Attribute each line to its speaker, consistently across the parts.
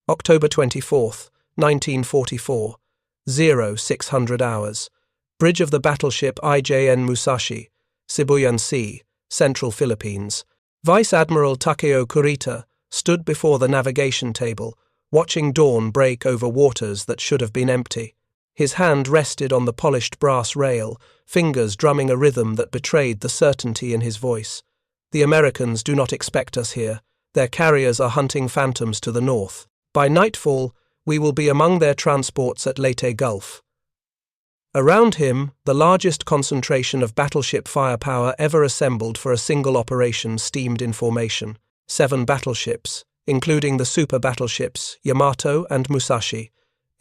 Speaker 1: October 24th, 1944, 0600 hours. Bridge of the battleship IJN Musashi, Sibuyan Sea, Central Philippines. Vice Admiral Takeo Kurita stood before the navigation table, watching dawn break over waters that should have been empty. His hand rested on the polished brass rail, fingers drumming a rhythm that betrayed the certainty in his voice. The Americans do not expect us here. Their carriers are hunting phantoms to the north. By nightfall, we will be among their transports at Leyte Gulf. Around him, the largest concentration of battleship firepower ever assembled for a single operation steamed in formation. 7 battleships, including the super battleships Yamato and Musashi,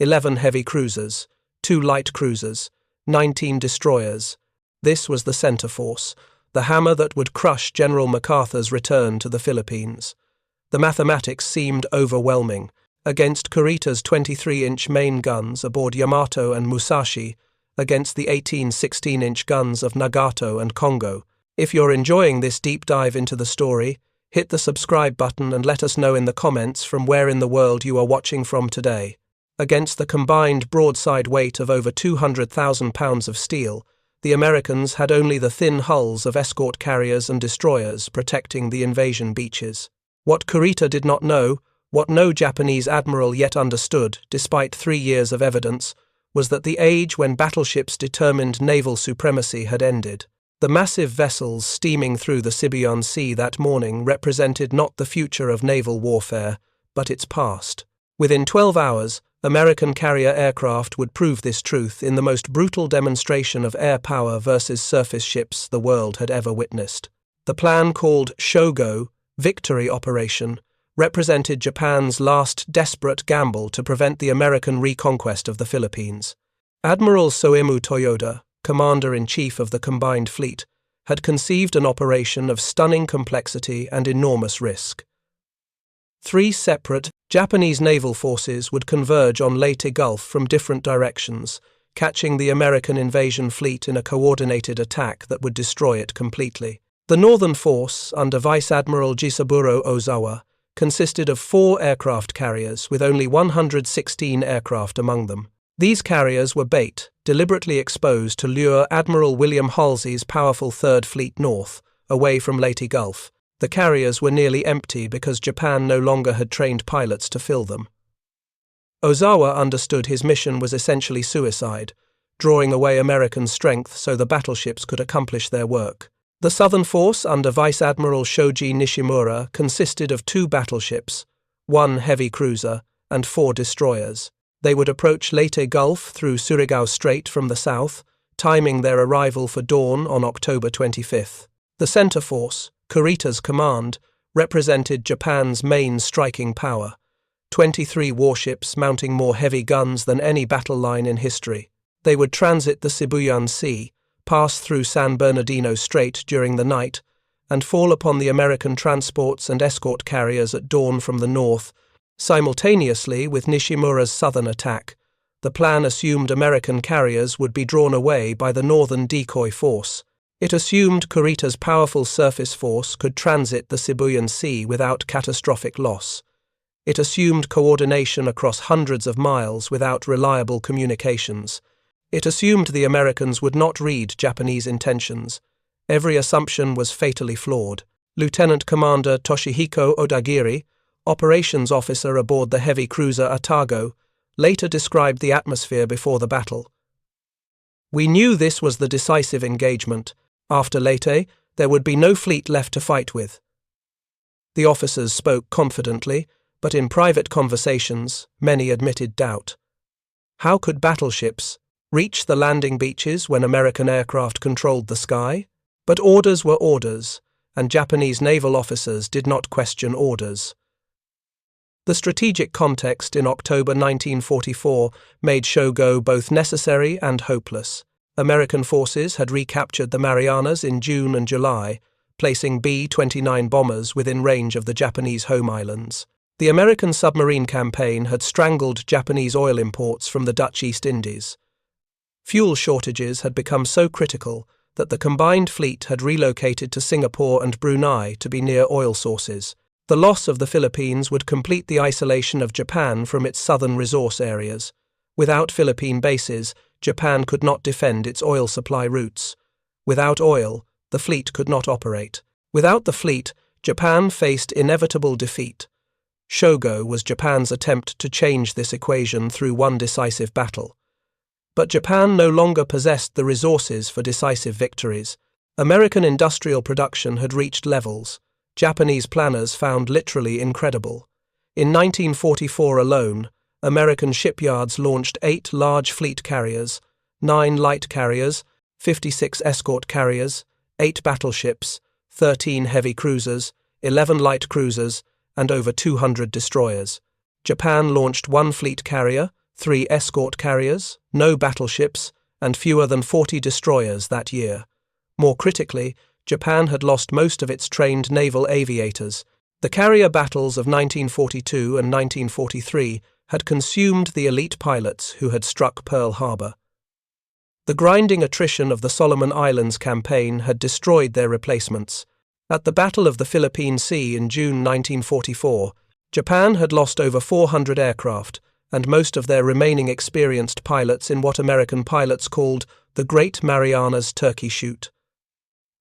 Speaker 1: 11 heavy cruisers, 2 light cruisers, 19 destroyers. This was the center force, the hammer that would crush General MacArthur's return to the Philippines. The mathematics seemed overwhelming. Against Kurita's 23-inch main guns aboard Yamato and Musashi, against the 18 16-inch guns of Nagato and Congo. If you're enjoying this deep dive into the story, hit the subscribe button and let us know in the comments from where in the world you are watching from today. Against the combined broadside weight of over 200,000 pounds of steel, the Americans had only the thin hulls of escort carriers and destroyers protecting the invasion beaches. What Kurita did not know, what no Japanese admiral yet understood, despite 3 years of evidence, was that the age when battleships determined naval supremacy had ended. The massive vessels steaming through the Sibuyan Sea that morning represented not the future of naval warfare, but its past. Within 12 hours, American carrier aircraft would prove this truth in the most brutal demonstration of air power versus surface ships the world had ever witnessed. The plan, called Shogo, Victory Operation, represented Japan's last desperate gamble to prevent the American reconquest of the Philippines. Admiral Soemu Toyoda, Commander-in-Chief of the combined fleet, had conceived an operation of stunning complexity and enormous risk. 3 separate Japanese naval forces would converge on Leyte Gulf from different directions, catching the American invasion fleet in a coordinated attack that would destroy it completely. The northern force, under Vice Admiral Jisaburo Ozawa, consisted of 4 aircraft carriers with only 116 aircraft among them. These carriers were bait, deliberately exposed to lure Admiral William Halsey's powerful Third Fleet north, away from Leyte Gulf. The carriers were nearly empty because Japan no longer had trained pilots to fill them. Ozawa understood his mission was essentially suicide, drawing away American strength so the battleships could accomplish their work. The southern force under Vice Admiral Shoji Nishimura consisted of 2 battleships, 1 heavy cruiser, and 4 destroyers. They would approach Leyte Gulf through Surigao Strait from the south, timing their arrival for dawn on October 25th. The center force, Kurita's command, represented Japan's main striking power, 23 warships mounting more heavy guns than any battle line in history. They would transit the Sibuyan Sea, pass through San Bernardino Strait during the night, and fall upon the American transports and escort carriers at dawn from the north. Simultaneously with Nishimura's southern attack, the plan assumed American carriers would be drawn away by the northern decoy force. It assumed Kurita's powerful surface force could transit the Sibuyan Sea without catastrophic loss. It assumed coordination across hundreds of miles without reliable communications. It assumed the Americans would not read Japanese intentions. Every assumption was fatally flawed. Lieutenant Commander Toshihiko Odagiri, operations officer aboard the heavy cruiser Atago, later described the atmosphere before the battle. "We knew this was the decisive engagement. After Leyte, there would be no fleet left to fight with." The officers spoke confidently, but in private conversations, many admitted doubt. How could battleships reach the landing beaches when American aircraft controlled the sky? But orders were orders, and Japanese naval officers did not question orders. The strategic context in October 1944 made Shogo both necessary and hopeless. American forces had recaptured the Marianas in June and July, placing B-29 bombers within range of the Japanese home islands. The American submarine campaign had strangled Japanese oil imports from the Dutch East Indies. Fuel shortages had become so critical that the combined fleet had relocated to Singapore and Brunei to be near oil sources. The loss of the Philippines would complete the isolation of Japan from its southern resource areas. Without Philippine bases, Japan could not defend its oil supply routes. Without oil, the fleet could not operate. Without the fleet, Japan faced inevitable defeat. Shogo was Japan's attempt to change this equation through one decisive battle. But Japan no longer possessed the resources for decisive victories. American industrial production had reached levels Japanese planners found literally incredible. In 1944 alone, American shipyards launched 8 large fleet carriers, 9 light carriers, 56 escort carriers, 8 battleships, 13 heavy cruisers, 11 light cruisers, and over 200 destroyers. Japan launched 1 fleet carrier, 3 escort carriers, no battleships, and fewer than 40 destroyers that year. More critically, Japan had lost most of its trained naval aviators. The carrier battles of 1942 and 1943 had consumed the elite pilots who had struck Pearl Harbor. The grinding attrition of the Solomon Islands campaign had destroyed their replacements. At the Battle of the Sibuyan Sea in June 1944, Japan had lost over 400 aircraft and most of their remaining experienced pilots in what American pilots called the Great Marianas Turkey Shoot.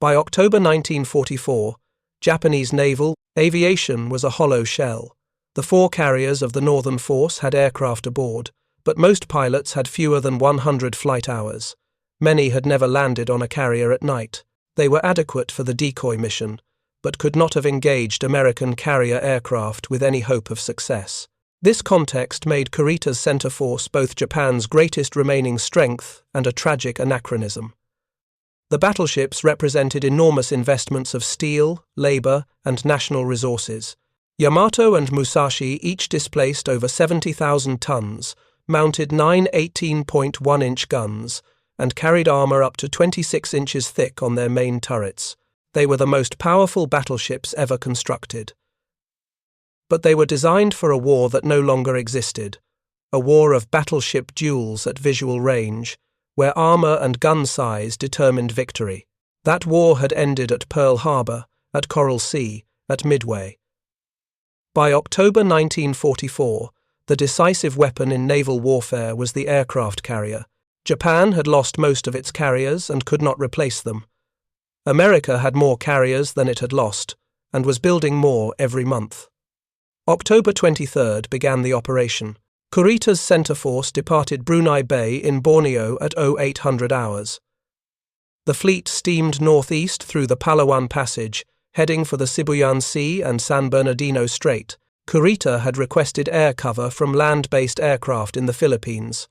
Speaker 1: By October 1944, Japanese naval aviation was a hollow shell. The 4 carriers of the Northern Force had aircraft aboard, but most pilots had fewer than 100 flight hours. Many had never landed on a carrier at night. They were adequate for the decoy mission, but could not have engaged American carrier aircraft with any hope of success. This context made Kurita's center force both Japan's greatest remaining strength and a tragic anachronism. The battleships represented enormous investments of steel, labor, and national resources. Yamato and Musashi each displaced over 70,000 tons, mounted 9 18.1-inch guns, and carried armor up to 26 inches thick on their main turrets. They were the most powerful battleships ever constructed. But they were designed for a war that no longer existed, a war of battleship duels at visual range, where armor and gun size determined victory. That war had ended at Pearl Harbor, at Coral Sea, at Midway. By October 1944, the decisive weapon in naval warfare was the aircraft carrier. Japan had lost most of its carriers and could not replace them. America had more carriers than it had lost, and was building more every month. October 23rd began the operation. Kurita's center force departed Brunei Bay in Borneo at 0800 hours. The fleet steamed northeast through the Palawan Passage, heading for the Sibuyan Sea and San Bernardino Strait. Kurita had requested air cover from land-based aircraft in the Philippines.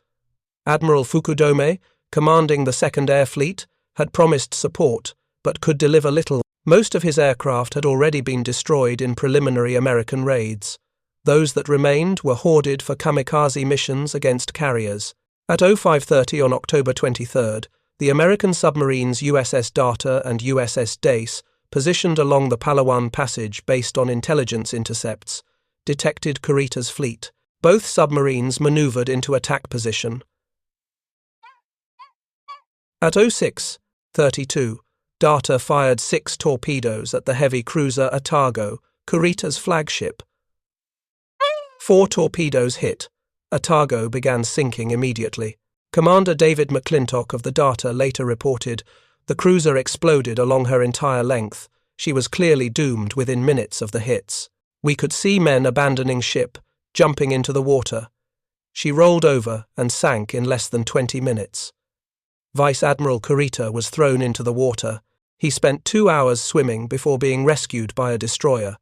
Speaker 1: Admiral Fukudome, commanding the 2nd Air Fleet, had promised support, but could deliver little. Most of his aircraft had already been destroyed in preliminary American raids. Those that remained were hoarded for kamikaze missions against carriers. At 0530 on October 23rd, the American submarines USS Data and USS Dace, positioned along the Palawan Passage based on intelligence intercepts, detected Kurita's fleet. Both submarines maneuvered into attack position. At 06:32, Data fired 6 torpedoes at the heavy cruiser Otago, Kurita's flagship. 4 torpedoes hit. Otago began sinking immediately. Commander David McClintock of the Data later reported, "The cruiser exploded along her entire length. She was clearly doomed within minutes of the hits. We could see men abandoning ship, jumping into the water. She rolled over and sank in less than 20 minutes. Vice Admiral Kurita was thrown into the water. He spent 2 hours swimming before being rescued by a destroyer.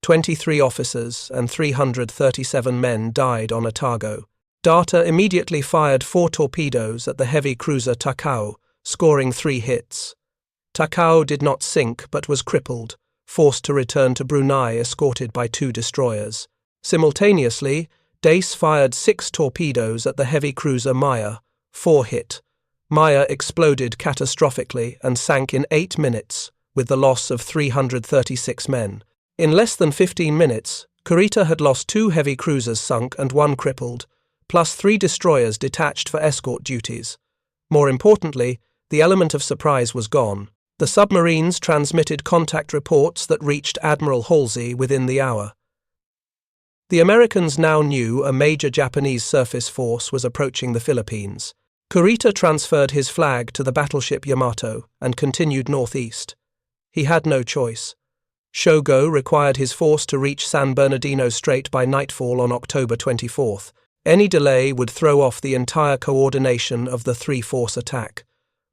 Speaker 1: 23 officers and 337 men died on Otago. Data immediately fired 4 torpedoes at the heavy cruiser Takao, scoring 3 hits. Takao did not sink but was crippled, forced to return to Brunei escorted by 2 destroyers. Simultaneously, Dace fired 6 torpedoes at the heavy cruiser Maya. 4 hit. Maya exploded catastrophically and sank in 8 minutes, with the loss of 336 men. In less than 15 minutes, Kurita had lost 2 heavy cruisers sunk and 1 crippled, plus 3 destroyers detached for escort duties. More importantly, the element of surprise was gone. The submarines transmitted contact reports that reached Admiral Halsey within the hour. The Americans now knew a major Japanese surface force was approaching the Philippines. Kurita transferred his flag to the battleship Yamato and continued northeast. He had no choice. Shogo required his force to reach San Bernardino Strait by nightfall on October 24th. Any delay would throw off the entire coordination of the three-force attack.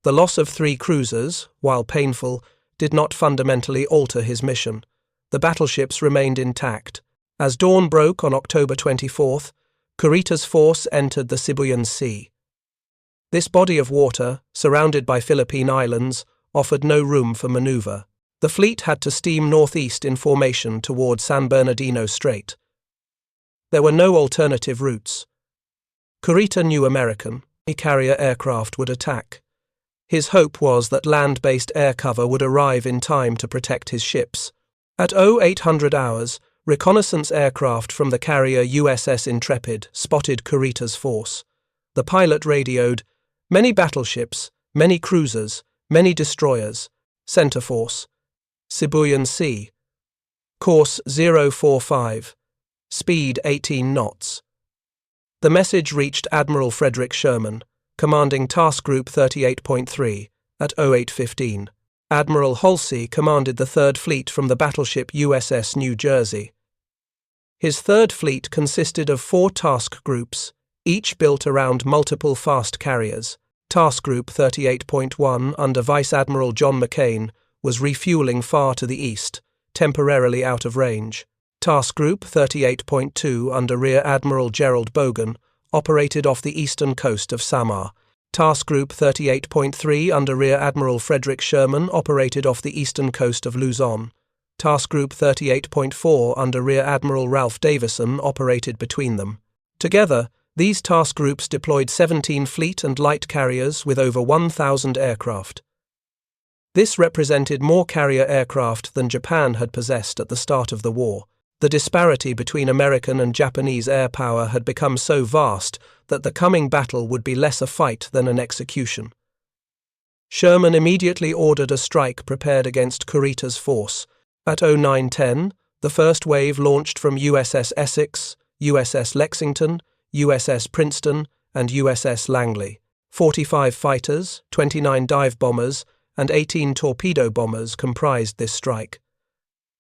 Speaker 1: The loss of 3 cruisers, while painful, did not fundamentally alter his mission. The battleships remained intact. As dawn broke on October 24th, Kurita's force entered the Sibuyan Sea. This body of water, surrounded by Philippine islands, offered no room for maneuver. The fleet had to steam northeast in formation toward San Bernardino Strait. There were no alternative routes. Kurita knew American carrier aircraft would attack. His hope was that land-based air cover would arrive in time to protect his ships. At 0800 hours, reconnaissance aircraft from the carrier USS Intrepid spotted Kurita's force. The pilot radioed, "Many battleships, many cruisers, many destroyers. Center force. Sibuyan Sea. Course 045. Speed 18 knots." The message reached Admiral Frederick Sherman, commanding Task Group 38.3, at 0815. Admiral Halsey commanded the 3rd Fleet from the battleship USS New Jersey. His 3rd Fleet consisted of 4 task groups, each built around multiple fast carriers. Task Group 38.1 under Vice Admiral John McCain was refueling far to the east, temporarily out of range. Task Group 38.2 under Rear Admiral Gerald Bogan operated off the eastern coast of Samar. Task Group 38.3 under Rear Admiral Frederick Sherman operated off the eastern coast of Luzon. Task Group 38.4 under Rear Admiral Ralph Davison operated between them. Together, these task groups deployed 17 fleet and light carriers with over 1,000 aircraft. This represented more carrier aircraft than Japan had possessed at the start of the war. The disparity between American and Japanese air power had become so vast that the coming battle would be less a fight than an execution. Sherman immediately ordered a strike prepared against Kurita's force. At 0910, the first wave launched from USS Essex, USS Lexington, USS Princeton, and USS Langley. 45 fighters, 29 dive bombers, and 18 torpedo bombers comprised this strike.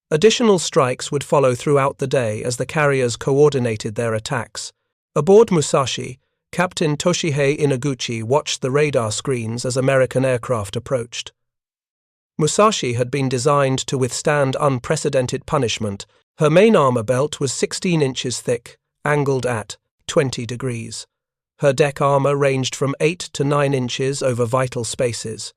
Speaker 1: Additional strikes would follow throughout the day as the carriers coordinated their attacks. Aboard Musashi, Captain Toshihei Inaguchi watched the radar screens as American aircraft approached. Musashi had been designed to withstand unprecedented punishment. Her main armor belt was 16 inches thick, angled at 20 degrees. Her deck armor ranged from 8 to 9 inches over vital spaces.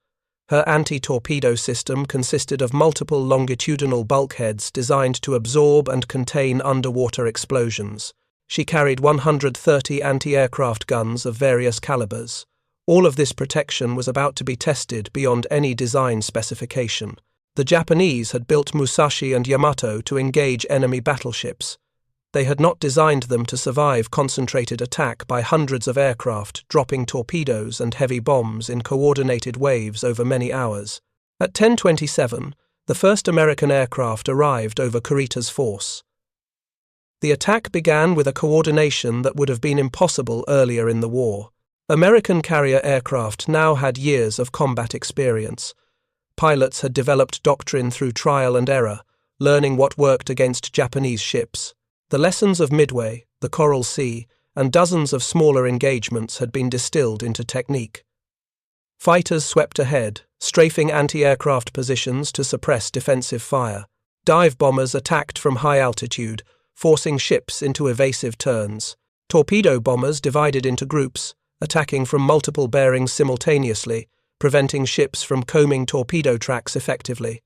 Speaker 1: Her anti-torpedo system consisted of multiple longitudinal bulkheads designed to absorb and contain underwater explosions. She carried 130 anti-aircraft guns of various calibers. All of this protection was about to be tested beyond any design specification. The Japanese had built Musashi and Yamato to engage enemy battleships. They had not designed them to survive concentrated attack by hundreds of aircraft dropping torpedoes and heavy bombs in coordinated waves over many hours. At 10:27, the first American aircraft arrived over Kurita's force. The attack began with a coordination that would have been impossible earlier in the war. American carrier aircraft now had years of combat experience. Pilots had developed doctrine through trial and error, learning what worked against Japanese ships. The lessons of Midway, the Coral Sea, and dozens of smaller engagements had been distilled into technique. Fighters swept ahead, strafing anti-aircraft positions to suppress defensive fire. Dive bombers attacked from high altitude, forcing ships into evasive turns. Torpedo bombers divided into groups, attacking from multiple bearings simultaneously, preventing ships from combing torpedo tracks effectively.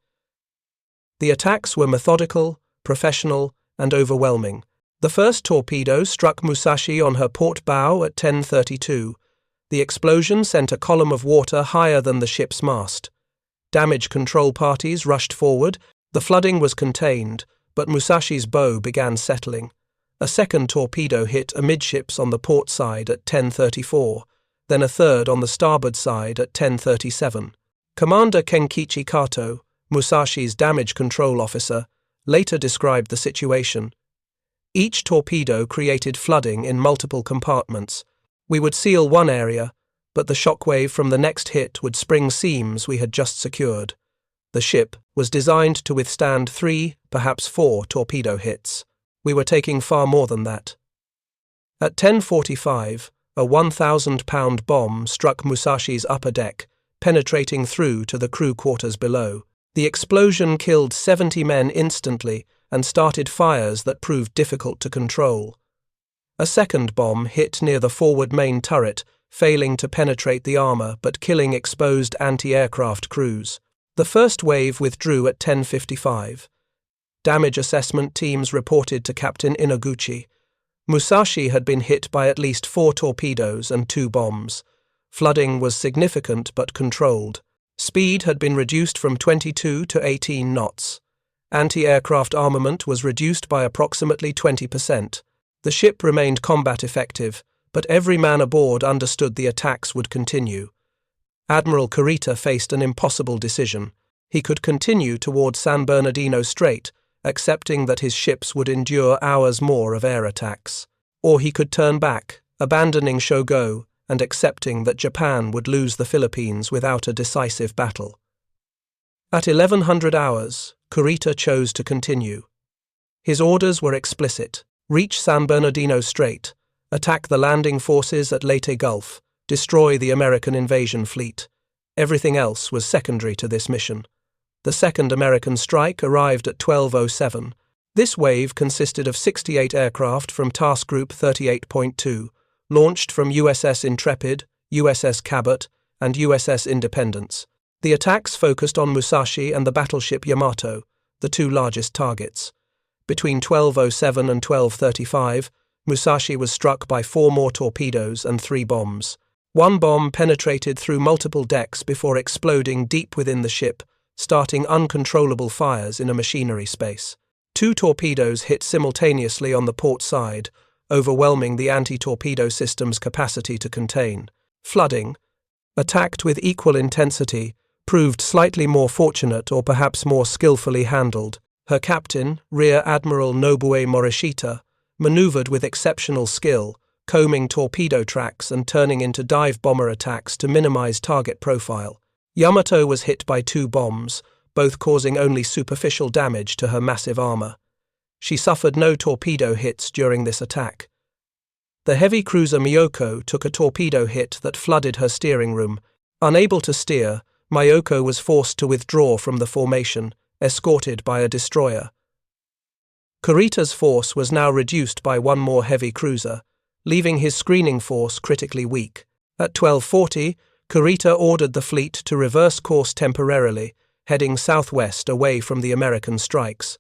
Speaker 1: The attacks were methodical, professional, and overwhelming. The first torpedo struck Musashi on her port bow at 10:32. The explosion sent a column of water higher than the ship's mast. Damage control parties rushed forward. The flooding was contained, but Musashi's bow began settling. A second torpedo hit amidships on the port side at 10:34, then a third on the starboard side at 10:37. Commander Kenkichi Kato, Musashi's damage control officer, later described the situation. Each torpedo created flooding in multiple compartments. We would seal one area, but the shockwave from the next hit would spring seams we had just secured. The ship was designed to withstand 3, perhaps 4 torpedo hits. We were taking far more than that. At 10:45, a 1,000-pound bomb struck Musashi's upper deck, penetrating through to the crew quarters below. The explosion killed 70 men instantly and started fires that proved difficult to control. A second bomb hit near the forward main turret, failing to penetrate the armor but killing exposed anti-aircraft crews. The first wave withdrew at 10:55. Damage assessment teams reported to Captain Inaguchi. Musashi had been hit by at least 4 torpedoes and 2 bombs. Flooding was significant but controlled. Speed had been reduced from 22 to 18 knots. Anti-aircraft armament was reduced by approximately 20%. The ship remained combat effective, but every man aboard understood the attacks would continue. Admiral Kurita faced an impossible decision. He could continue toward San Bernardino Strait, accepting that his ships would endure hours more of air attacks. Or he could turn back, abandoning Shogo, and accepting that Japan would lose the Philippines without a decisive battle. At 1100 hours, Kurita chose to continue. His orders were explicit: reach San Bernardino Strait, attack the landing forces at Leyte Gulf, destroy the American invasion fleet. Everything else was secondary to this mission. The second American strike arrived at 12:07. This wave consisted of 68 aircraft from Task Group 38.2, launched from USS Intrepid, USS Cabot, and USS Independence. The attacks focused on Musashi and the battleship Yamato, the 2 largest targets. Between 12:07 and 12:35, Musashi was struck by 4 more torpedoes and 3 bombs. One bomb penetrated through multiple decks before exploding deep within the ship, starting uncontrollable fires in a machinery space. 2 torpedoes hit simultaneously on the port side, overwhelming the anti-torpedo system's capacity to contain. Flooding, attacked with equal intensity, proved slightly more fortunate or perhaps more skillfully handled. Her captain, Rear Admiral Nobue Morishita, maneuvered with exceptional skill, combing torpedo tracks and turning into dive bomber attacks to minimize target profile. Yamato was hit by 2 bombs, both causing only superficial damage to her massive armor. She suffered no torpedo hits during this attack. The heavy cruiser Myoko took a torpedo hit that flooded her steering room. Unable to steer, Myoko was forced to withdraw from the formation, escorted by a destroyer. Kurita's force was now reduced by 1 more heavy cruiser, leaving his screening force critically weak. At 12:40, Kurita ordered the fleet to reverse course temporarily, heading southwest away from the American strikes.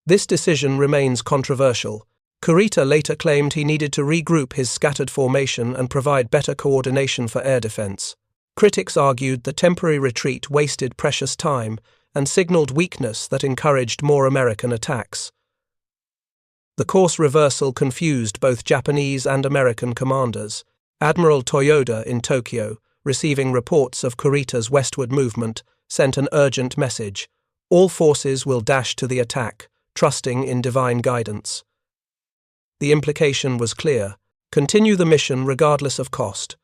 Speaker 1: This decision remains controversial. Kurita later claimed he needed to regroup his scattered formation and provide better coordination for air defense. Critics argued the temporary retreat wasted precious time and signaled weakness that encouraged more American attacks. The course reversal confused both Japanese and American commanders. Admiral Toyoda in Tokyo, receiving reports of Kurita's westward movement, sent an urgent message: all forces will dash to the attack, trusting in divine guidance. The implication was clear: continue the mission regardless of cost.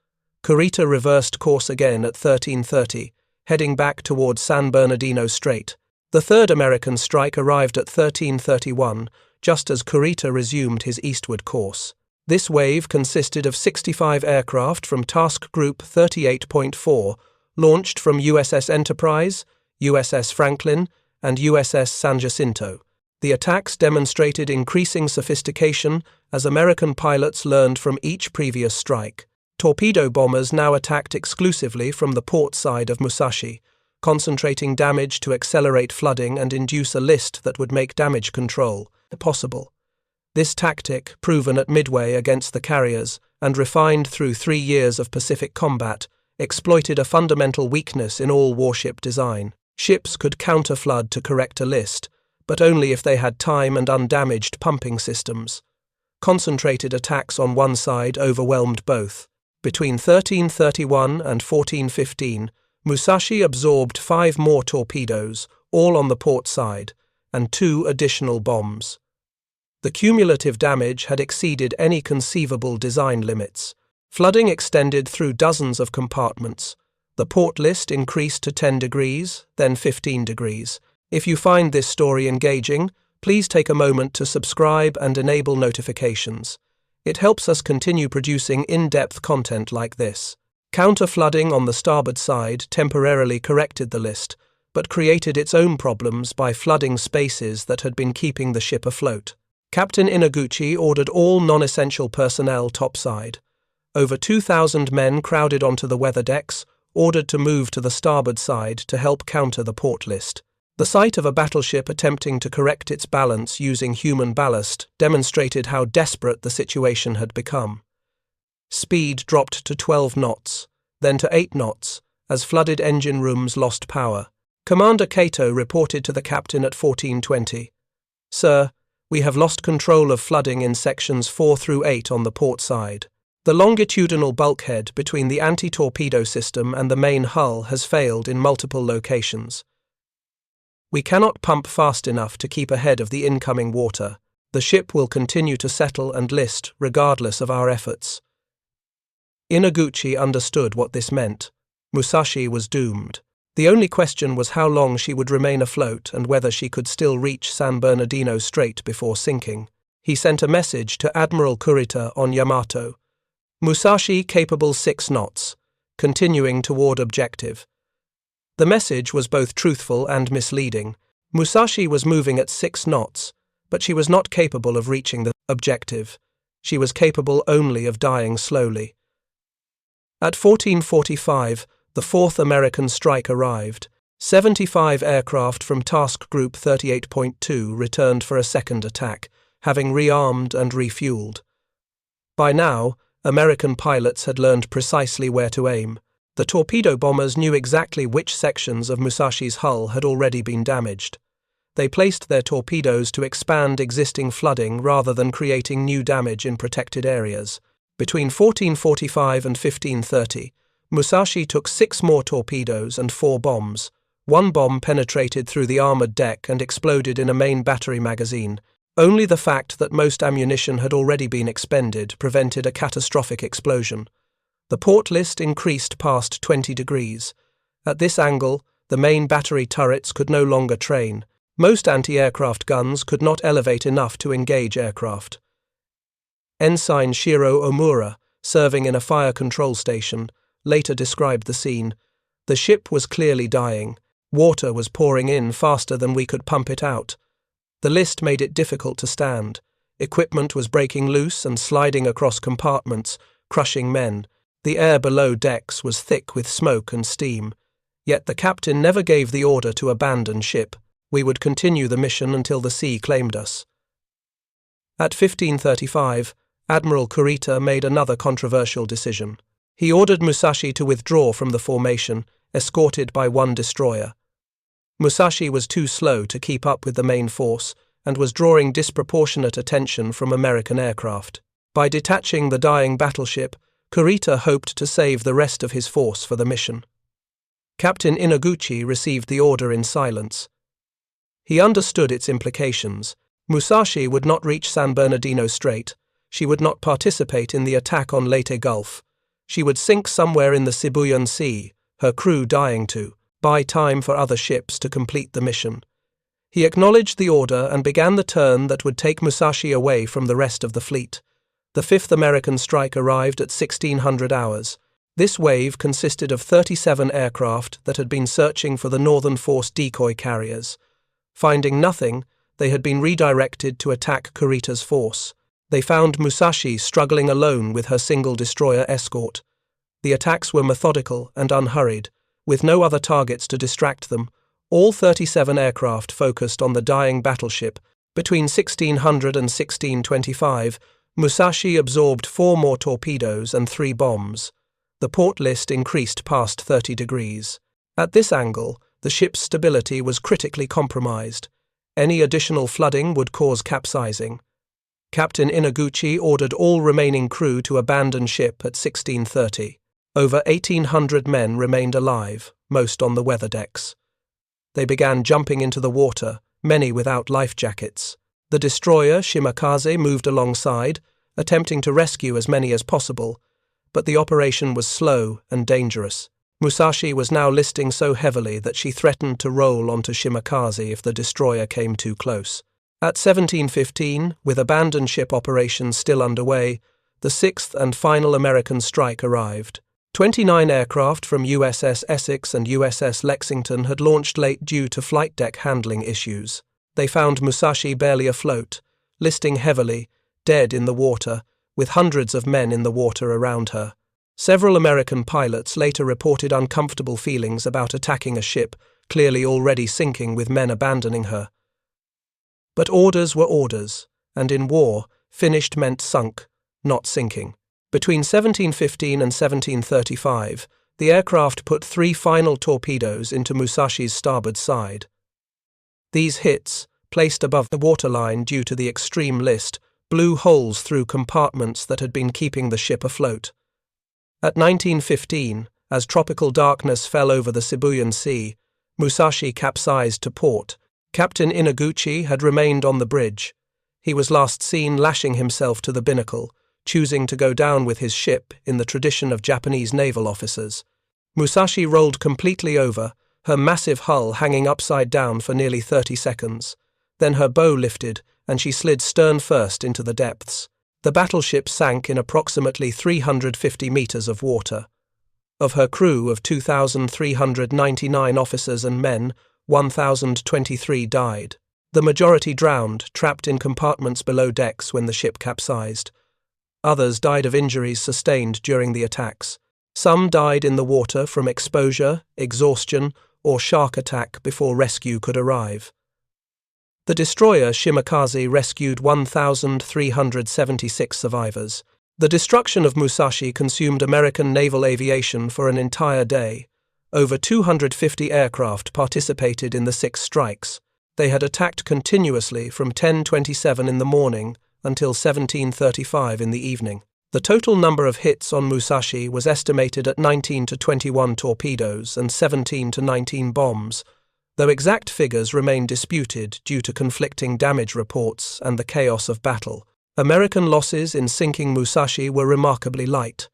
Speaker 1: Kurita reversed course again at 13:30, heading back towards San Bernardino Strait. The third American strike arrived at 13:31, just as Kurita resumed his eastward course. This wave consisted of 65 aircraft from Task Group 38.4, launched from USS Enterprise, USS Franklin, and USS San Jacinto. The attacks demonstrated increasing sophistication as American pilots learned from each previous strike. Torpedo bombers now attacked exclusively from the port side of Musashi, concentrating damage to accelerate flooding and induce a list that would make damage control possible. This tactic, proven at Midway against the carriers and refined through 3 years of Pacific combat, exploited a fundamental weakness in all warship design. Ships could counter-flood to correct a list, but only if they had time and undamaged pumping systems. Concentrated attacks on one side overwhelmed both. Between 13:31 and 14:15, Musashi absorbed 5 more torpedoes, all on the port side, and 2 additional bombs. The cumulative damage had exceeded any conceivable design limits. Flooding extended through dozens of compartments. The port list increased to 10 degrees, then 15 degrees. If you find this story engaging, please take a moment to subscribe and enable notifications. It helps us continue producing in-depth content like this. Counter-flooding on the starboard side temporarily corrected the list, but created its own problems by flooding spaces that had been keeping the ship afloat. Captain Inaguchi ordered all non-essential personnel topside. Over 2,000 men crowded onto the weather decks, ordered to move to the starboard side to help counter the port list. The sight of a battleship attempting to correct its balance using human ballast demonstrated how desperate the situation had become. Speed dropped to 12 knots, then to 8 knots, as flooded engine rooms lost power. Commander Kato reported to the captain at 14:20. "Sir, we have lost control of flooding in sections 4 through 8 on the port side. The longitudinal bulkhead between the anti-torpedo system and the main hull has failed in multiple locations. We cannot pump fast enough to keep ahead of the incoming water. The ship will continue to settle and list regardless of our efforts." Inaguchi understood what this meant. Musashi was doomed. The only question was how long she would remain afloat and whether she could still reach San Bernardino Strait before sinking. He sent a message to Admiral Kurita on Yamato. "Musashi capable 6 knots, continuing toward objective." The message was both truthful and misleading. Musashi was moving at 6 knots, but she was not capable of reaching the objective. She was capable only of dying slowly. At 14:45, the 4th American strike arrived. 75 aircraft from Task Group 38.2 returned for a second attack, having rearmed and refueled. By now, American pilots had learned precisely where to aim. The torpedo bombers knew exactly which sections of Musashi's hull had already been damaged. They placed their torpedoes to expand existing flooding rather than creating new damage in protected areas. Between 14:45 and 15:30, Musashi took 6 more torpedoes and 4 bombs. 1 bomb penetrated through the armored deck and exploded in a main battery magazine. Only the fact that most ammunition had already been expended prevented a catastrophic explosion. The port list increased past 20 degrees. At this angle, the main battery turrets could no longer train. Most anti-aircraft guns could not elevate enough to engage aircraft. Ensign Shiro Omura, serving in a fire control station, later described the scene. "The ship was clearly dying. Water was pouring in faster than we could pump it out. The list made it difficult to stand. Equipment was breaking loose and sliding across compartments, crushing men. The air below decks was thick with smoke and steam. Yet the captain never gave the order to abandon ship. We would continue the mission until the sea claimed us." At 15:35, Admiral Kurita made another controversial decision. He ordered Musashi to withdraw from the formation, escorted by 1 destroyer. Musashi was too slow to keep up with the main force and was drawing disproportionate attention from American aircraft. By detaching the dying battleship, Kurita hoped to save the rest of his force for the mission. Captain Inaguchi received the order in silence. He understood its implications. Musashi would not reach San Bernardino Strait. She would not participate in the attack on Leyte Gulf. She would sink somewhere in the Sibuyan Sea, her crew dying to buy time for other ships to complete the mission. He acknowledged the order and began the turn that would take Musashi away from the rest of the fleet. The 5th American strike arrived at 1600 hours. This wave consisted of 37 aircraft that had been searching for the Northern Force decoy carriers. Finding nothing, they had been redirected to attack Kurita's force. They found Musashi struggling alone with her single destroyer escort. The attacks were methodical and unhurried, with no other targets to distract them. All 37 aircraft focused on the dying battleship. Between 1600 and 1625, Musashi absorbed 4 more torpedoes and 3 bombs. The port list increased past 30 degrees. At this angle, the ship's stability was critically compromised. Any additional flooding would cause capsizing. Captain Inaguchi ordered all remaining crew to abandon ship at 16:30. Over 1,800 men remained alive, most on the weather decks. They began jumping into the water, many without life jackets. The destroyer Shimakaze moved alongside, attempting to rescue as many as possible, but the operation was slow and dangerous. Musashi was now listing so heavily that she threatened to roll onto Shimakaze if the destroyer came too close. At 17:15, with abandoned ship operations still underway, the sixth and final American strike arrived. 29 aircraft from USS Essex and USS Lexington had launched late due to flight deck handling issues. They found Musashi barely afloat, listing heavily, dead in the water, with hundreds of men in the water around her. Several American pilots later reported uncomfortable feelings about attacking a ship clearly already sinking with men abandoning her. But orders were orders, and in war, finished meant sunk, not sinking. Between 1715 and 1735, the aircraft put 3 final torpedoes into Musashi's starboard side. These hits, placed above the waterline due to the extreme list, blew holes through compartments that had been keeping the ship afloat. At 19:15, as tropical darkness fell over the Sibuyan Sea, Musashi capsized to port. Captain Inaguchi had remained on the bridge. He was last seen lashing himself to the binnacle, choosing to go down with his ship in the tradition of Japanese naval officers. Musashi rolled completely over, her massive hull hanging upside down for nearly 30 seconds. Then her bow lifted, and she slid stern first into the depths. The battleship sank in approximately 350 meters of water. Of her crew of 2,399 officers and men, 1,023 died. The majority drowned, trapped in compartments below decks when the ship capsized. Others died of injuries sustained during the attacks. Some died in the water from exposure, exhaustion, or shark attack before rescue could arrive. The destroyer Shimakaze rescued 1,376 survivors. The destruction of Musashi consumed American naval aviation for an entire day. Over 250 aircraft participated in the 6 strikes. They had attacked continuously from 10:27 in the morning until 17:35 in the evening. The total number of hits on Musashi was estimated at 19 to 21 torpedoes and 17 to 19 bombs, though exact figures remain disputed due to conflicting damage reports and the chaos of battle. American losses in sinking Musashi were remarkably light.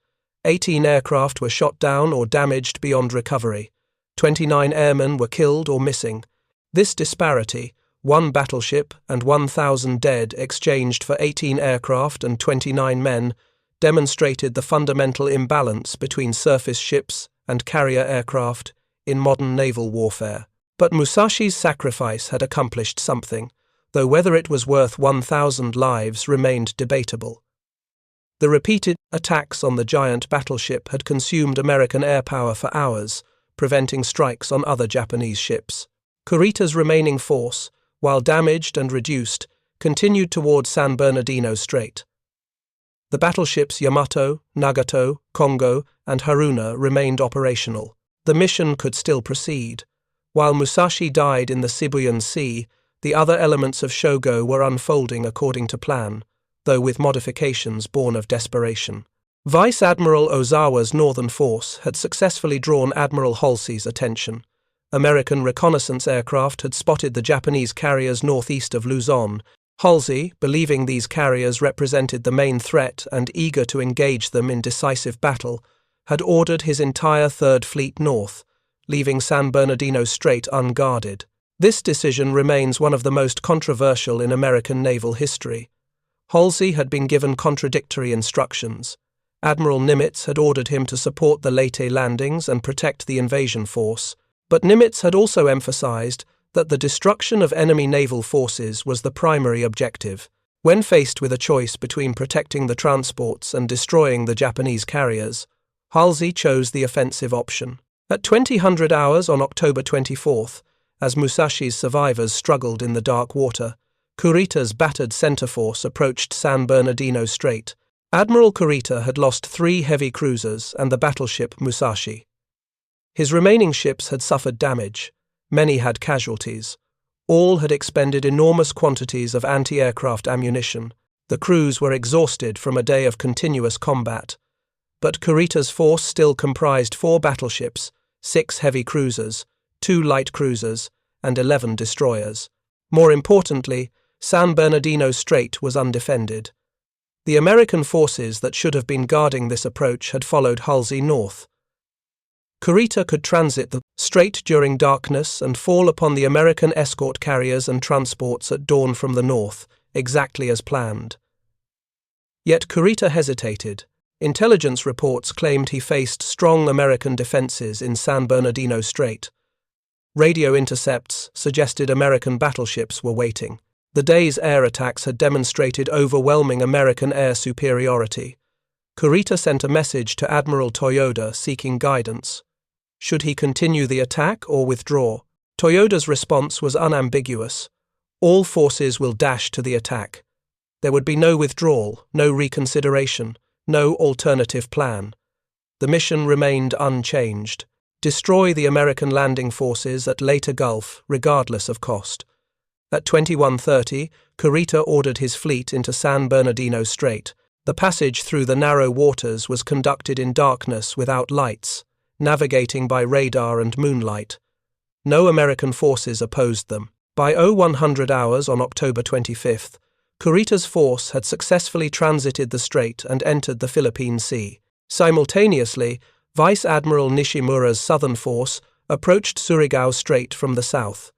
Speaker 1: 18 aircraft were shot down or damaged beyond recovery. 29 airmen were killed or missing. This disparity, 1 battleship and 1,000 dead exchanged for 18 aircraft and 29 men, demonstrated the fundamental imbalance between surface ships and carrier aircraft in modern naval warfare. But Musashi's sacrifice had accomplished something, though whether it was worth 1,000 lives remained debatable. The repeated attacks on the giant battleship had consumed American air power for hours, preventing strikes on other Japanese ships. Kurita's remaining force, while damaged and reduced, continued toward San Bernardino Strait. The battleships Yamato, Nagato, Kongo, and Haruna remained operational. The mission could still proceed. While Musashi died in the Sibuyan Sea, the other elements of Shogo were unfolding according to plan, though with modifications born of desperation. Vice Admiral Ozawa's northern force had successfully drawn Admiral Halsey's attention. American reconnaissance aircraft had spotted the Japanese carriers northeast of Luzon. Halsey, believing these carriers represented the main threat and eager to engage them in decisive battle, had ordered his entire Third Fleet north, leaving San Bernardino Strait unguarded. This decision remains one of the most controversial in American naval history. Halsey had been given contradictory instructions. Admiral Nimitz had ordered him to support the Leyte landings and protect the invasion force, but Nimitz had also emphasized that the destruction of enemy naval forces was the primary objective. When faced with a choice between protecting the transports and destroying the Japanese carriers, Halsey chose the offensive option. At 2000 hours on October 24th, as Musashi's survivors struggled in the dark water, Kurita's battered center force approached San Bernardino Strait. Admiral Kurita had lost 3 heavy cruisers and the battleship Musashi. His remaining ships had suffered damage. Many had casualties. All had expended enormous quantities of anti-aircraft ammunition. The crews were exhausted from a day of continuous combat. but Kurita's force still comprised 4 battleships, 6 heavy cruisers, 2 light cruisers, and 11 destroyers. More importantly, San Bernardino Strait was undefended. The American forces that should have been guarding this approach had followed Halsey north. Kurita could transit the strait during darkness and fall upon the American escort carriers and transports at dawn from the north, exactly as planned. Yet Kurita hesitated. Intelligence reports claimed he faced strong American defenses in San Bernardino Strait. Radio intercepts suggested American battleships were waiting. The day's air attacks had demonstrated overwhelming American air superiority. Kurita sent a message to Admiral Toyoda seeking guidance. Should he continue the attack or withdraw? Toyoda's response was unambiguous. All forces will dash to the attack. There would be no withdrawal, no reconsideration, no alternative plan. The mission remained unchanged. Destroy the American landing forces at Leyte Gulf, regardless of cost. At 21:30, Kurita ordered his fleet into San Bernardino Strait. The passage through the narrow waters was conducted in darkness without lights, navigating by radar and moonlight. No American forces opposed them. By 0100 hours on October 25th, Kurita's force had successfully transited the strait and entered the Sibuyan Sea. Simultaneously, Vice Admiral Nishimura's southern force approached Surigao Strait from the south.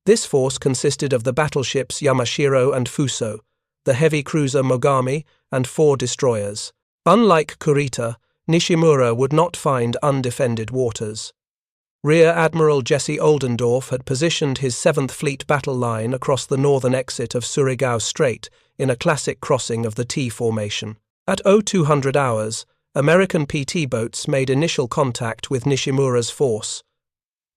Speaker 1: This force consisted of the battleships Yamashiro and Fuso, the heavy cruiser Mogami, and 4 destroyers. Unlike Kurita, Nishimura would not find undefended waters. Rear Admiral Jesse Oldendorf had positioned his 7th Fleet battle line across the northern exit of Surigao Strait in a classic crossing of the T formation. At 0200 hours, American PT boats made initial contact with Nishimura's force.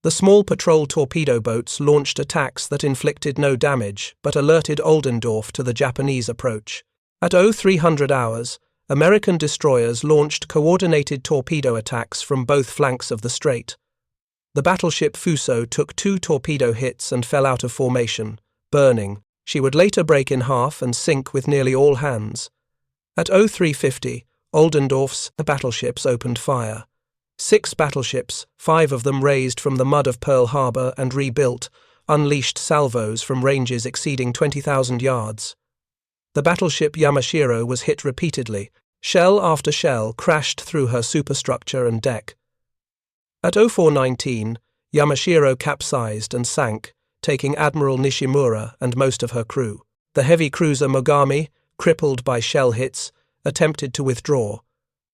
Speaker 1: The small patrol torpedo boats launched attacks that inflicted no damage but alerted Oldendorf to the Japanese approach. At 0300 hours, American destroyers launched coordinated torpedo attacks from both flanks of the strait. The battleship Fuso took 2 torpedo hits and fell out of formation, burning. She would later break in half and sink with nearly all hands. At 0350, Oldendorf's battleships opened fire. 6 battleships, 5 of them raised from the mud of Pearl Harbor and rebuilt, unleashed salvos from ranges exceeding 20,000 yards. The battleship Yamashiro was hit repeatedly. Shell after shell crashed through her superstructure and deck. At 0419, Yamashiro capsized and sank, taking Admiral Nishimura and most of her crew. The heavy cruiser Mogami, crippled by shell hits, attempted to withdraw.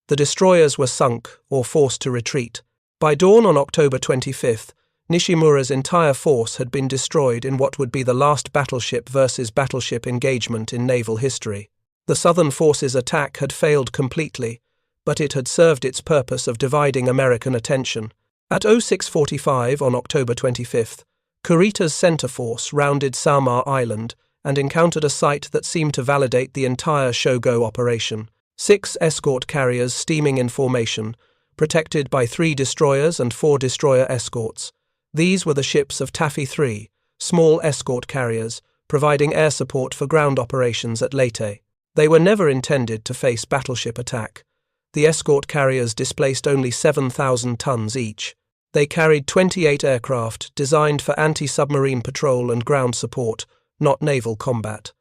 Speaker 1: The destroyers were sunk or forced to retreat. By dawn on October 25th, Nishimura's entire force had been destroyed in what would be the last battleship versus battleship engagement in naval history. The Southern Forces' attack had failed completely, but it had served its purpose of dividing American attention. At 0645 on October 25th, Kurita's center force rounded Samar Island and encountered a sight that seemed to validate the entire Shogo operation. 6 escort carriers steaming in formation, protected by 3 destroyers and 4 destroyer escorts. These were the ships of Taffy 3, small escort carriers, providing air support for ground operations at Leyte. They were never intended to face battleship attack. The escort carriers displaced only 7,000 tons each. They carried 28 aircraft designed for anti-submarine patrol and ground support, not naval combat.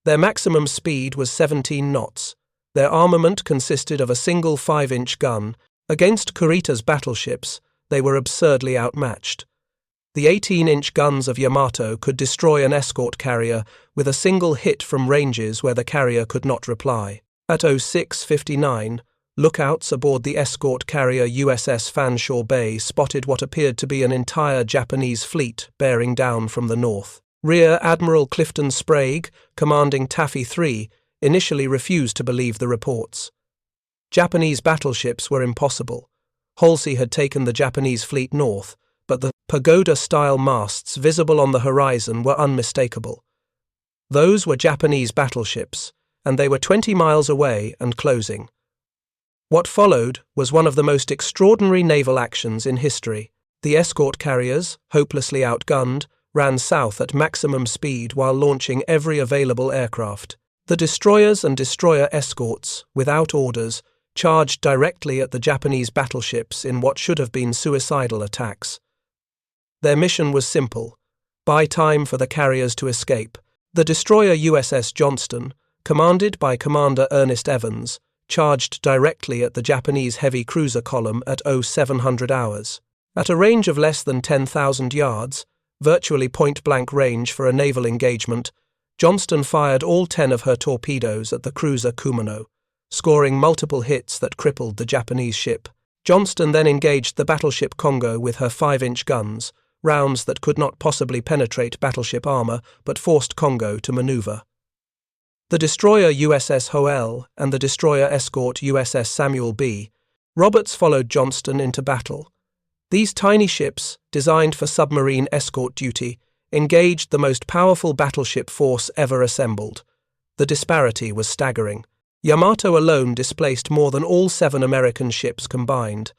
Speaker 1: Their maximum speed was 17 knots. Their armament consisted of a single 5-inch gun. Against Kurita's battleships, they were absurdly outmatched. The 18-inch guns of Yamato could destroy an escort carrier with a single hit from ranges where the carrier could not reply. At 0659, lookouts aboard the escort carrier USS Fanshawe Bay spotted what appeared to be an entire Japanese fleet bearing down from the north. Rear Admiral Clifton Sprague, commanding Taffy 3, initially refused to believe the reports. Japanese battleships were impossible. Halsey had taken the Japanese fleet north, but the pagoda-style masts visible on the horizon were unmistakable. Those were Japanese battleships, and they were 20 miles away and closing. What followed was one of the most extraordinary naval actions in history. The escort carriers, hopelessly outgunned, ran south at maximum speed while launching every available aircraft. The destroyers and destroyer escorts, without orders, charged directly at the Japanese battleships in what should have been suicidal attacks. Their mission was simple: buy time for the carriers to escape. The destroyer USS Johnston, commanded by Commander Ernest Evans, charged directly at the Japanese heavy cruiser column at 0700 hours. At a range of less than 10,000 yards, virtually point-blank range for a naval engagement, Johnston fired all 10 of her torpedoes at the cruiser Kumano, scoring multiple hits that crippled the Japanese ship. Johnston then engaged the battleship Congo with her 5-inch guns, rounds that could not possibly penetrate battleship armor but forced Congo to maneuver. The destroyer USS Hoel and the destroyer escort USS Samuel B. Roberts followed Johnston into battle. These tiny ships, designed for submarine escort duty, engaged the most powerful battleship force ever assembled. The disparity was staggering. Yamato alone displaced more than all 7 American ships combined.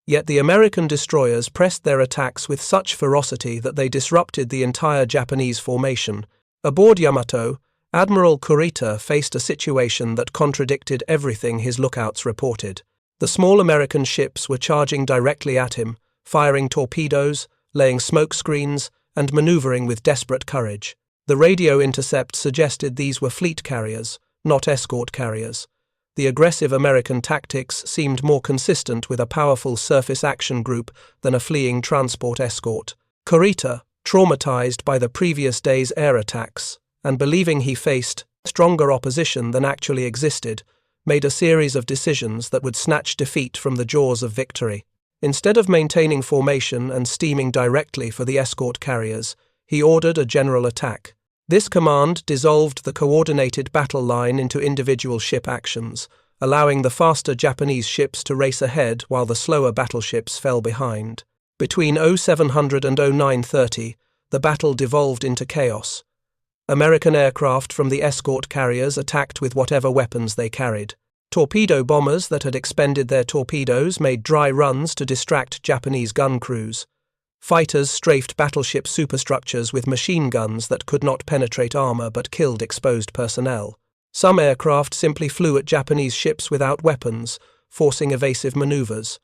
Speaker 1: Yet the American destroyers pressed their attacks with such ferocity that they disrupted the entire Japanese formation. Aboard Yamato, Admiral Kurita faced a situation that contradicted everything his lookouts reported. The small American ships were charging directly at him, firing torpedoes, laying smoke screens, and maneuvering with desperate courage. The radio intercept suggested these were fleet carriers, not escort carriers. The aggressive American tactics seemed more consistent with a powerful surface action group than a fleeing transport escort. Kurita, traumatized by the previous day's air attacks, and believing he faced stronger opposition than actually existed, made a series of decisions that would snatch defeat from the jaws of victory. Instead of maintaining formation and steaming directly for the escort carriers, he ordered a general attack. This command dissolved the coordinated battle line into individual ship actions, allowing the faster Japanese ships to race ahead while the slower battleships fell behind. Between 0700 and 0930, the battle devolved into chaos. American aircraft from the escort carriers attacked with whatever weapons they carried. Torpedo bombers that had expended their torpedoes made dry runs to distract Japanese gun crews. Fighters strafed battleship superstructures with machine guns that could not penetrate armor but killed exposed personnel. Some aircraft simply flew at Japanese ships without weapons, forcing evasive maneuvers.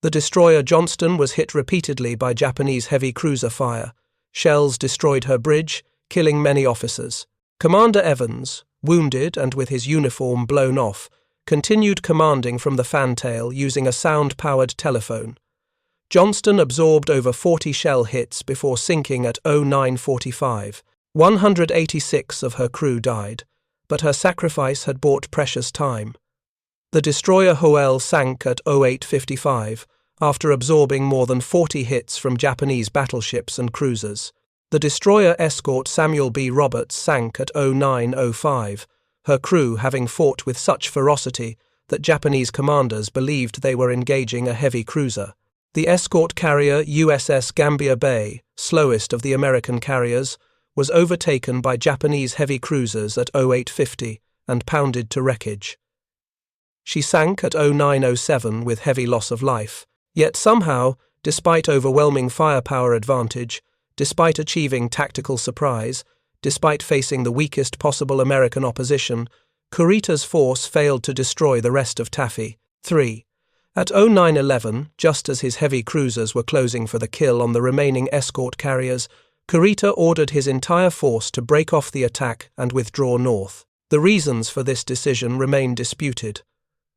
Speaker 1: The destroyer Johnston was hit repeatedly by Japanese heavy cruiser fire. Shells destroyed her bridge, killing many officers. Commander Evans, wounded and with his uniform blown off, continued commanding from the fantail using a sound-powered telephone. Johnston absorbed over 40 shell hits before sinking at 0945. 186 of her crew died, but her sacrifice had bought precious time. The destroyer Hoel sank at 0855 after absorbing more than 40 hits from Japanese battleships and cruisers. The destroyer escort Samuel B. Roberts sank at 0905, her crew having fought with such ferocity that Japanese commanders believed they were engaging a heavy cruiser. The escort carrier USS Gambier Bay, slowest of the American carriers, was overtaken by Japanese heavy cruisers at 0850 and pounded to wreckage. She sank at 0907 with heavy loss of life, yet somehow, despite overwhelming firepower advantage, despite achieving tactical surprise, despite facing the weakest possible American opposition, Kurita's force failed to destroy the rest of Taffy. 3. At 0911, just as his heavy cruisers were closing for the kill on the remaining escort carriers, Kurita ordered his entire force to break off the attack and withdraw north. The reasons for this decision remain disputed.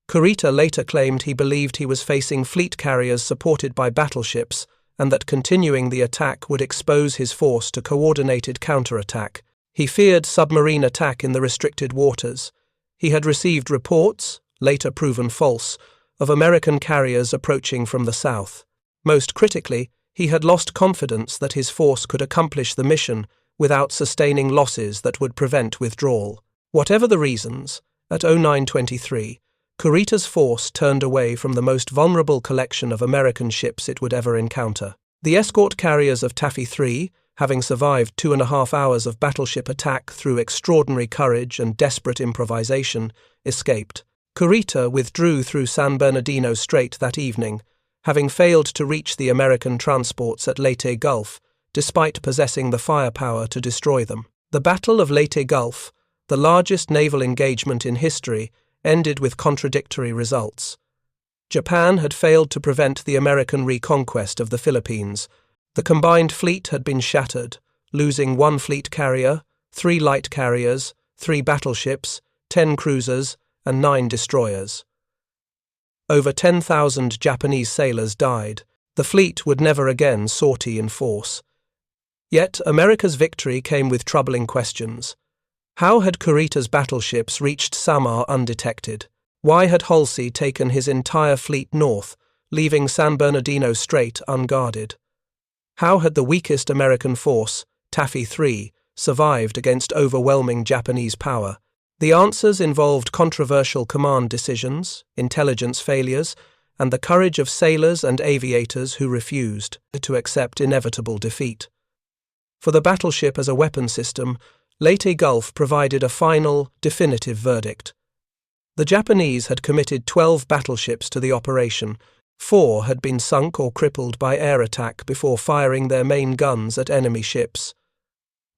Speaker 1: Kurita later claimed he believed he was facing fleet carriers supported by battleships, and that continuing the attack would expose his force to coordinated counterattack. He feared submarine attack in the restricted waters. He had received reports, later proven false, of American carriers approaching from the south. Most critically, he had lost confidence that his force could accomplish the mission without sustaining losses that would prevent withdrawal. Whatever the reasons, at 0923, Kurita's force turned away from the most vulnerable collection of American ships it would ever encounter. The escort carriers of Taffy 3, having survived 2.5 hours of battleship attack through extraordinary courage and desperate improvisation, escaped. Kurita withdrew through San Bernardino Strait that evening, having failed to reach the American transports at Leyte Gulf, despite possessing the firepower to destroy them. The Battle of Leyte Gulf, the largest naval engagement in history, ended with contradictory results. Japan had failed to prevent the American reconquest of the Philippines. The combined fleet had been shattered, losing 1 fleet carrier, 3 light carriers, 3 battleships, 10 cruisers, and 9 destroyers. Over 10,000 Japanese sailors died. The fleet would never again sortie in force. Yet America's victory came with troubling questions. How had Kurita's battleships reached Samar undetected? Why had Halsey taken his entire fleet north, leaving San Bernardino Strait unguarded? How had the weakest American force, Taffy III, survived against overwhelming Japanese power? The answers involved controversial command decisions, intelligence failures, and the courage of sailors and aviators who refused to accept inevitable defeat. For the battleship as a weapon system, Leyte Gulf provided a final, definitive verdict. The Japanese had committed 12 battleships to the operation. 4 had been sunk or crippled by air attack before firing their main guns at enemy ships.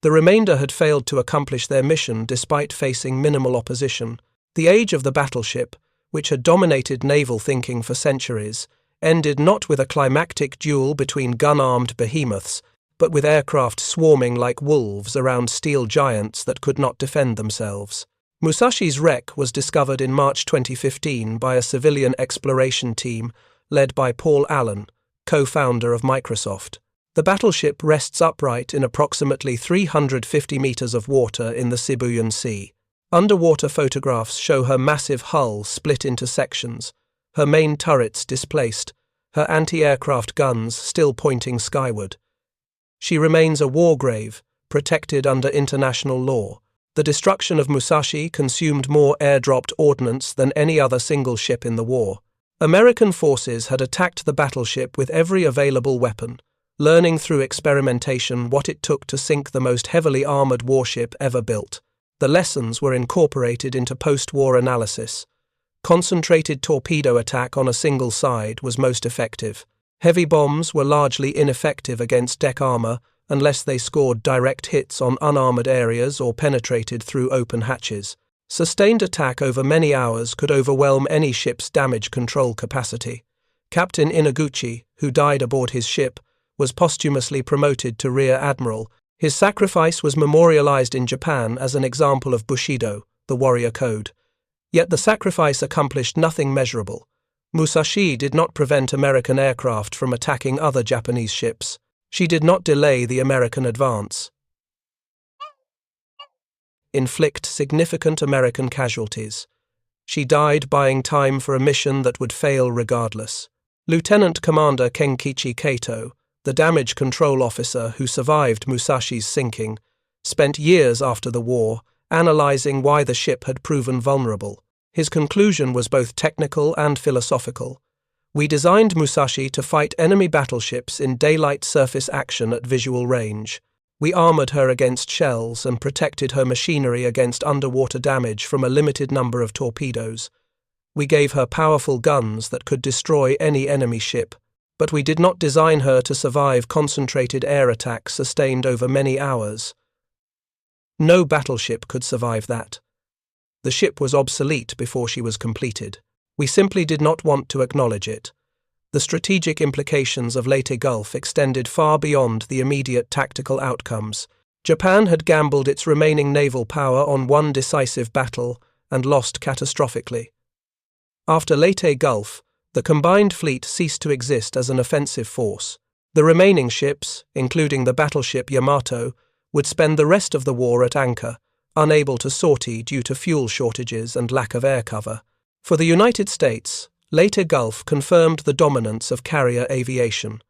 Speaker 1: The remainder had failed to accomplish their mission despite facing minimal opposition. The age of the battleship, which had dominated naval thinking for centuries, ended not with a climactic duel between gun-armed behemoths, but with aircraft swarming like wolves around steel giants that could not defend themselves. Musashi's wreck was discovered in March 2015 by a civilian exploration team led by Paul Allen, co-founder of Microsoft. The battleship rests upright in approximately 350 meters of water in the Sibuyan Sea. Underwater photographs show her massive hull split into sections, her main turrets displaced, her anti-aircraft guns still pointing skyward. She remains a war grave, protected under international law. The destruction of Musashi consumed more air-dropped ordnance than any other single ship in the war. American forces had attacked the battleship with every available weapon, learning through experimentation what it took to sink the most heavily armored warship ever built. The lessons were incorporated into post-war analysis. Concentrated torpedo attack on a single side was most effective. Heavy bombs were largely ineffective against deck armor unless they scored direct hits on unarmored areas or penetrated through open hatches. Sustained attack over many hours could overwhelm any ship's damage control capacity. Captain Inaguchi, who died aboard his ship, was posthumously promoted to Rear Admiral. His sacrifice was memorialized in Japan as an example of Bushido, the warrior code. Yet the sacrifice accomplished nothing measurable. Musashi did not prevent American aircraft from attacking other Japanese ships. She did not delay the American advance. Inflict significant American casualties. She died buying time for a mission that would fail regardless. Lieutenant Commander Kenkichi Kato, the damage control officer who survived Musashi's sinking, spent years after the war analyzing why the ship had proven vulnerable. His conclusion was both technical and philosophical. We designed Musashi to fight enemy battleships in daylight surface action at visual range. We armored her against shells and protected her machinery against underwater damage from a limited number of torpedoes. We gave her powerful guns that could destroy any enemy ship, but we did not design her to survive concentrated air attacks sustained over many hours. No battleship could survive that. The ship was obsolete before she was completed. We simply did not want to acknowledge it. The strategic implications of Leyte Gulf extended far beyond the immediate tactical outcomes. Japan had gambled its remaining naval power on one decisive battle and lost catastrophically. After Leyte Gulf, the combined fleet ceased to exist as an offensive force. The remaining ships, including the battleship Yamato, would spend the rest of the war at anchor, unable to sortie due to fuel shortages and lack of air cover. For the United States, Leyte Gulf confirmed the dominance of carrier aviation.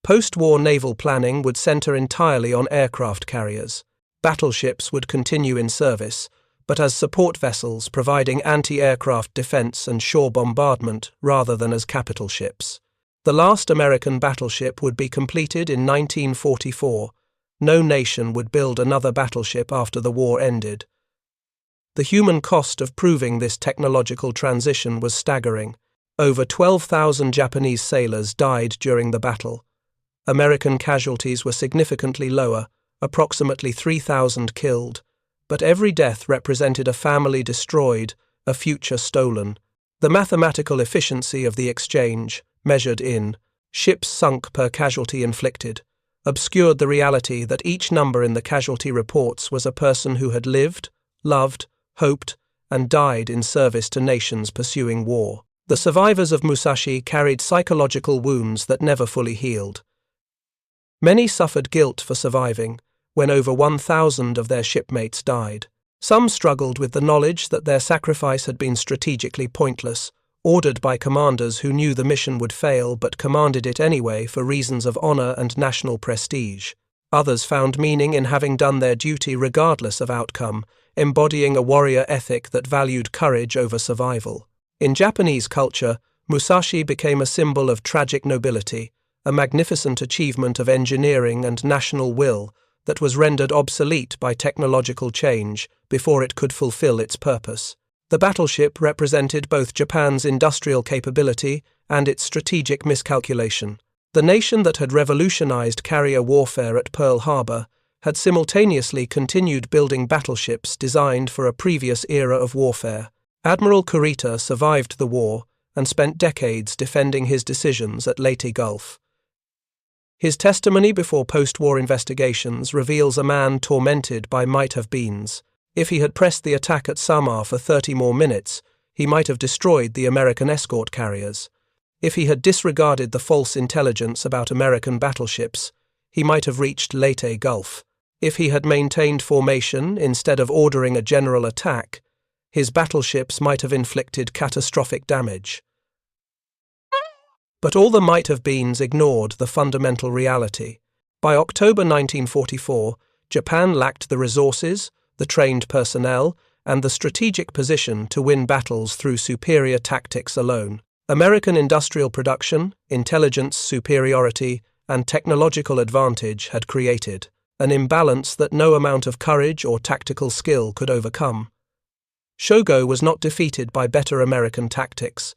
Speaker 1: Post-war naval planning would center entirely on aircraft carriers. Battleships would continue in service, but as support vessels providing anti-aircraft defense and shore bombardment rather than as capital ships. The last American battleship would be completed in 1944. No nation would build another battleship after the war ended. The human cost of proving this technological transition was staggering. Over 12,000 Japanese sailors died during the battle. American casualties were significantly lower, approximately 3,000 killed, but every death represented a family destroyed a future stolen. The mathematical efficiency of the exchange, measured in ships sunk per casualty inflicted, obscured the reality that each number in the casualty reports was a person who had lived, loved, hoped, and died in service to nations pursuing war. The survivors of Musashi carried psychological wounds that never fully healed. Many suffered guilt for surviving, when over 1,000 of their shipmates died. Some struggled with the knowledge that their sacrifice had been strategically pointless, ordered by commanders who knew the mission would fail but commanded it anyway for reasons of honor and national prestige. Others found meaning in having done their duty regardless of outcome, embodying a warrior ethic that valued courage over survival. In Japanese culture, Musashi became a symbol of tragic nobility, a magnificent achievement of engineering and national will that was rendered obsolete by technological change before it could fulfill its purpose. The battleship represented both Japan's industrial capability and its strategic miscalculation. The nation that had revolutionized carrier warfare at Pearl Harbor had simultaneously continued building battleships designed for a previous era of warfare. Admiral Kurita survived the war and spent decades defending his decisions at Leyte Gulf. His testimony before post-war investigations reveals a man tormented by might-have-beens. If he had pressed the attack at Samar for 30 more minutes, he might have destroyed the American escort carriers. If he had disregarded the false intelligence about American battleships, he might have reached Leyte Gulf. If he had maintained formation instead of ordering a general attack, his battleships might have inflicted catastrophic damage. But all the might-have-beens ignored the fundamental reality. By October 1944, Japan lacked the resources, the trained personnel, and the strategic position to win battles through superior tactics alone. American industrial production, intelligence superiority, and technological advantage had created an imbalance that no amount of courage or tactical skill could overcome. Shogo was not defeated by better American tactics.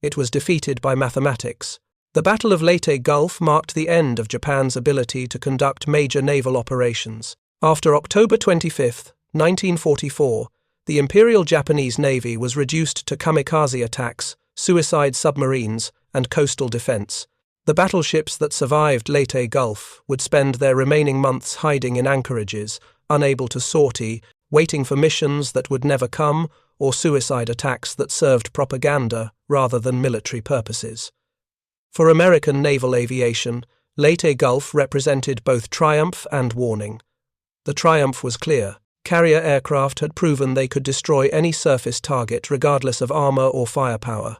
Speaker 1: It was defeated by mathematics. The Battle of Leyte Gulf marked the end of Japan's ability to conduct major naval operations. After October 25, 1944, the Imperial Japanese Navy was reduced to kamikaze attacks, suicide submarines, and coastal defense. The battleships that survived Leyte Gulf would spend their remaining months hiding in anchorages, unable to sortie, waiting for missions that would never come, or suicide attacks that served propaganda rather than military purposes. For American naval aviation, Leyte Gulf represented both triumph and warning. The triumph was clear. Carrier aircraft had proven they could destroy any surface target regardless of armor or firepower.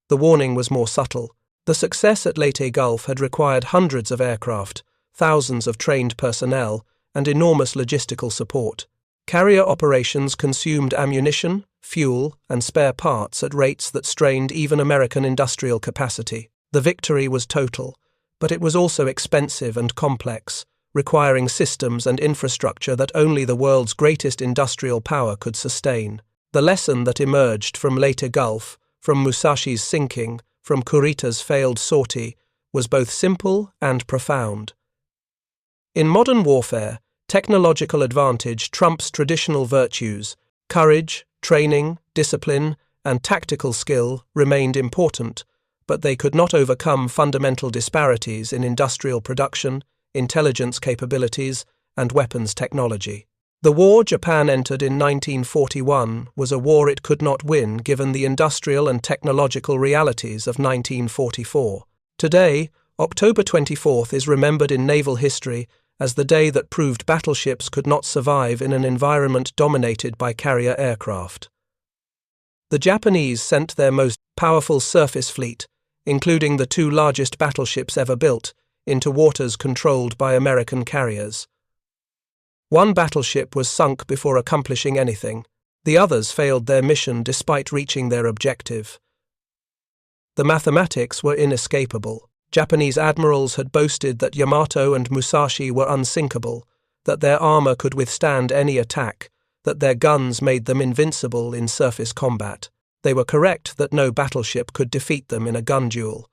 Speaker 1: The warning was more subtle. The success at Leyte Gulf had required hundreds of aircraft, thousands of trained personnel, and enormous logistical support. Carrier operations consumed ammunition, fuel, and spare parts at rates that strained even American industrial capacity. The victory was total, but it was also expensive and complex, requiring systems and infrastructure that only the world's greatest industrial power could sustain. The lesson that emerged from Leyte Gulf, from Musashi's sinking, from Kurita's failed sortie, was both simple and profound. In modern warfare, technological advantage trumps traditional virtues. Courage, training, discipline, and tactical skill remained important, but they could not overcome fundamental disparities in industrial production, intelligence capabilities, and weapons technology. The war Japan entered in 1941 was a war it could not win given the industrial and technological realities of 1944. Today, October 24th is remembered in naval history as the day that proved battleships could not survive in an environment dominated by carrier aircraft. The Japanese sent their most powerful surface fleet, including the two largest battleships ever built, into waters controlled by American carriers. One battleship was sunk before accomplishing anything. The others failed their mission despite reaching their objective. The mathematics were inescapable. Japanese admirals had boasted that Yamato and Musashi were unsinkable, that their armor could withstand any attack, that their guns made them invincible in surface combat. They were correct that no battleship could defeat them in a gun duel.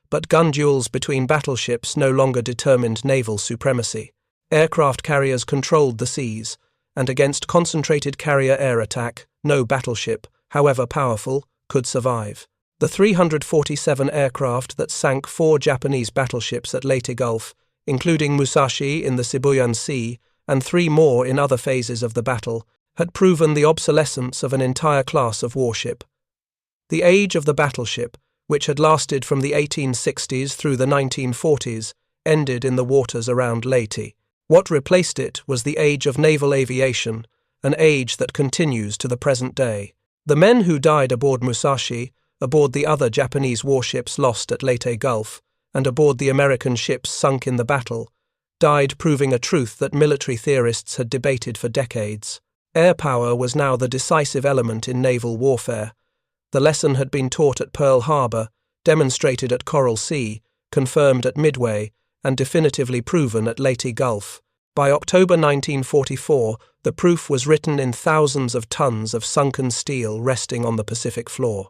Speaker 1: But gun duels between battleships no longer determined naval supremacy. Aircraft carriers controlled the seas, and against concentrated carrier air attack, no battleship, however powerful, could survive. The 347 aircraft that sank 4 Japanese battleships at Leyte Gulf, including Musashi in the Sibuyan Sea and 3 more in other phases of the battle, had proven the obsolescence of an entire class of warship. The age of the battleship, which had lasted from the 1860s through the 1940s, ended in the waters around Leyte. What replaced it was the age of naval aviation, an age that continues to the present day. The men who died aboard Musashi, aboard the other Japanese warships lost at Leyte Gulf, and aboard the American ships sunk in the battle, died proving a truth that military theorists had debated for decades. Air power was now the decisive element in naval warfare. The lesson had been taught at Pearl Harbor, demonstrated at Coral Sea, confirmed at Midway, and definitively proven at Leyte Gulf. By October 1944, the proof was written in thousands of tons of sunken steel resting on the Pacific floor.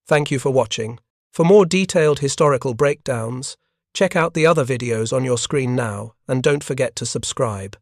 Speaker 1: Thank you for watching. For more detailed historical breakdowns, check out the other videos on your screen now, and don't forget to subscribe.